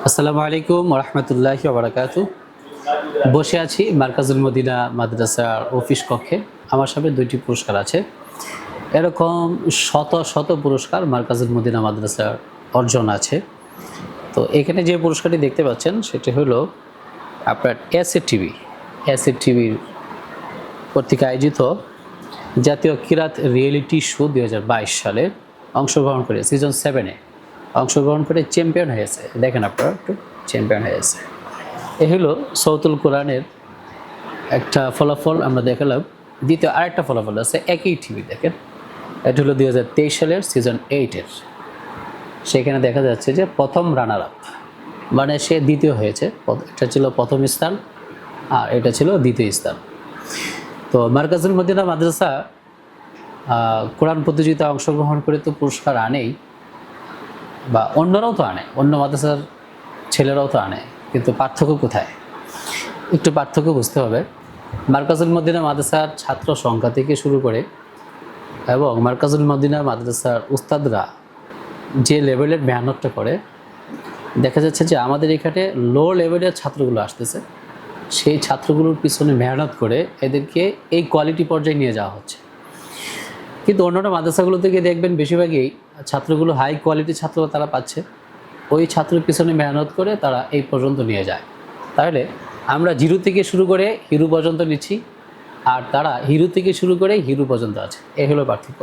আসসালামু আলাইকুম রহমতুল্লাহি ওবারাকাতু। বসে আছি মার্কাজুল মদিনা মাদ্রাসার অফিস কক্ষে। আমার সামনে দুইটি পুরস্কার আছে। এরকম শত শত পুরস্কার মার্কাজুল মদিনা মাদ্রাসার অর্জন আছে। তো এখানে যে পুরস্কারটি দেখতে পাচ্ছেন সেটি হলো আপনার এসএ টিভির কর্তৃক আয়োজিত জাতীয় কিরাত রিয়েলিটি শো 2022 সালে অংশগ্রহণ করে সিজন 7-এ অংশগ্রহণ করে চ্যাম্পিয়ন হয়েছে। দেখেন আপনারা একটু চ্যাম্পিয়ন হয়েছে। এ হলো সৌতুল কোরআনের একটা ফলাফল আমরা দেখালাম। দ্বিতীয় আরেকটা ফলাফল আছে একই টিভি, দেখেন এটা হলো 2023 সালের সিজন 8-এর। সেখানে দেখা যাচ্ছে যে প্রথম রানার আপ মানে সে দ্বিতীয় হয়েছে। এটা ছিল প্রথম স্থান আর এটা ছিল দ্বিতীয় স্থান। তো মার্কাজুল মদিনা মাদ্রাসা কোরআন প্রতিযোগিতায় অংশগ্রহণ করে তো পুরস্কার আনেই, বা অন্যরাও তো আনে, অন্য মাদ্রাসার ছেলেরাও তো আনে, কিন্তু পার্থক্য কোথায়? একটু পার্থক্য বুঝতে হবে। মার্কাজুল মদিনা মাদ্রাসার ছাত্র সংখ্যা থেকে শুরু করে এবং মার্কাজুল মদিনা মাদ্রাসার উস্তাদরা যে লেভেলের মেহনতটা করে, দেখা যাচ্ছে যে আমাদের এখানে লো লেভেলের ছাত্রগুলো আসতেছে, সেই ছাত্রগুলোর পিছনে মেহনত করে এদেরকে এই কোয়ালিটি পর্যায়ে নিয়ে যাওয়া হচ্ছে। কিন্তু অন্যান্য মাদ্রাসাগুলো থেকে দেখবেন বেশিরভাগই ছাত্রগুলো হাই কোয়ালিটি ছাত্র তারা পাচ্ছে, ওই ছাত্রের পিছনে মেহনত করে তারা এই পর্যন্ত নিয়ে যায়। তাহলে আমরা জিরো থেকে শুরু করে হিরো পর্যন্ত নিচ্ছি, আর তারা হিরো থেকে শুরু করে হিরো পর্যন্ত আছে। এই হলো পার্থক্য।